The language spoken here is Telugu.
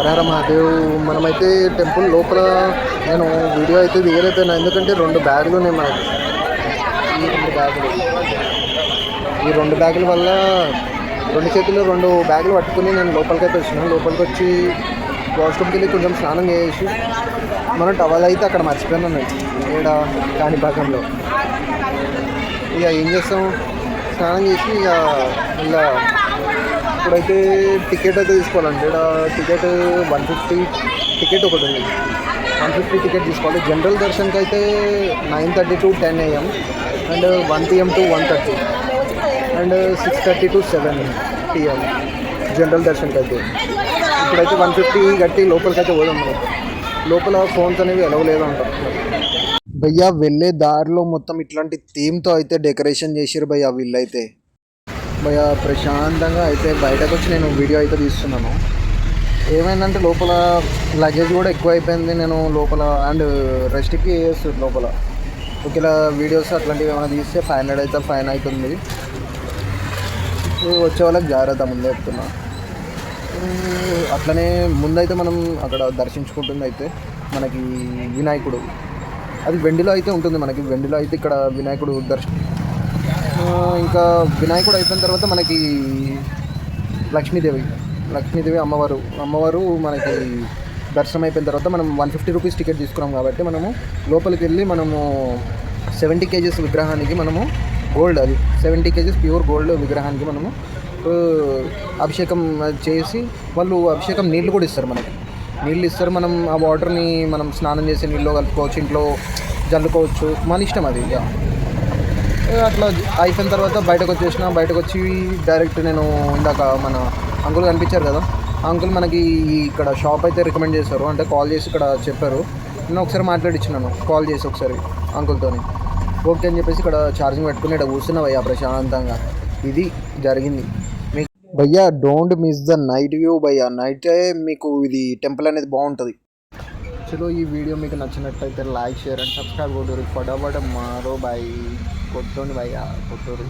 హరహర మహాదేవ్. మనమైతే టెంపుల్ లోపల నేను వీడియో అయితే దిగలేకపోయినా, ఎందుకంటే 2 బ్యాగులు ఉన్నాయి మనకి. ఈ 2 బ్యాగుల వల్ల 2 చేతుల్లో 2 బ్యాగులు పట్టుకుని నేను లోపలికైతే వచ్చినాను. లోపలికి వచ్చి వాష్రూమ్కి వెళ్ళి కొంచెం స్నానం చేసి మనం టవల్ అయితే అక్కడ మర్చిపోయినాను ఇక్కడ కాణిపాకంలో. ఇక ఏం చేస్తాం, స్నానం చేసి ఇక ఇలా ఇప్పుడైతే టికెట్ అయితే తీసుకోవాలంటే ఇక్కడ టికెట్ 150 టికెట్ ఒకటి ఉంది. 150 టికెట్ తీసుకోవాలి. జనరల్ దర్శన్కి అయితే 9:30 to 10 AM and 1 PM to 1:30 and 6:30 to 7 PM general దర్శన్కి అయితే. ఇప్పుడైతే 150 కట్టి లోపలికి అయితే పోదాం. మనం లోపల ఫోన్స్ అనేవి ఎలవ్ లేదంటారు భయ్యా. వెళ్ళే దారిలో మొత్తం ఇట్లాంటి థీమ్తో అయితే డెకరేషన్ చేసారు భయ్యా వీళ్ళైతే. భయ్యా ప్రశాంతంగా అయితే బయటకు వచ్చి నేను వీడియో అయితే తీస్తున్నాను. ఏమైందంటే లోపల లగేజ్ కూడా ఎక్కువ అయిపోయింది. నేను లోపల అండ్ రెస్ట్కి వేస్తుంది లోపల. ఒకవేళ వీడియోస్ అట్లాంటివి ఏమైనా తీస్తే 500 అయితే ఫైన్ అవుతుంది. వచ్చే వాళ్ళకి జాగ్రత్త ముందే చెప్తున్నా. అట్లనే ముందైతే మనం అక్కడ దర్శించుకుంటుంది అయితే మనకి వినాయకుడు, అది వెండిలో అయితే ఉంటుంది. మనకి వెండిలో అయితే ఇక్కడ వినాయకుడు ఇంకా వినాయకుడు అయిపోయిన తర్వాత మనకి లక్ష్మీదేవి అమ్మవారు మనకి దర్శనం అయిపోయిన తర్వాత మనం 150 రూపీస్ టికెట్ తీసుకున్నాం కాబట్టి మనము లోపలికి వెళ్ళి మనము 70 kgs విగ్రహానికి మనము గోల్డ్, అది 70 kgs ప్యూర్ గోల్డ్ విగ్రహానికి మనము అభిషేకం చేసి వాళ్ళు అభిషేకం నీళ్ళు కూడా ఇస్తారు. మనకి నీళ్ళు ఇస్తారు. మనం ఆ వాటర్ని మనం స్నానం చేసే నీళ్ళు కలుపుకోవచ్చు, ఇంట్లో జల్లుకోవచ్చు, మన ఇష్టం అది. ఇక అట్లా అయిపోయిన తర్వాత బయటకు వచ్చి డైరెక్ట్ నేను ఇందాక మన అంకుల్ కనిపించారు కదా, అంకుల్ మనకి ఇక్కడ షాప్ అయితే రికమెండ్ చేశారు. అంటే కాల్ చేసి ఇక్కడ చెప్పారు. నేను ఒకసారి మాట్లాడిచ్చినాను కాల్ చేసి ఒకసారి అంకుల్తో. ఓకే అని చెప్పేసి ఇక్కడ ఛార్జింగ్ పెట్టుకుని ఇక్కడ కూర్చున్నా భయ్యా ప్రశాంతంగా. ఇది జరిగింది మీకు భయ్యా. Don't miss the night view భయ్యా. నైటే మీకు ఇది టెంపుల్ అనేది బాగుంటుంది. చలో ఈ వీడియో మీకు నచ్చినట్టయితే లైక్, షేర్ అండ్ సబ్స్క్రైబ్ కొట్టరు. ఫటాఫట మారో బాయ్ కొట్టండి భయ్యా, కొట్టరు.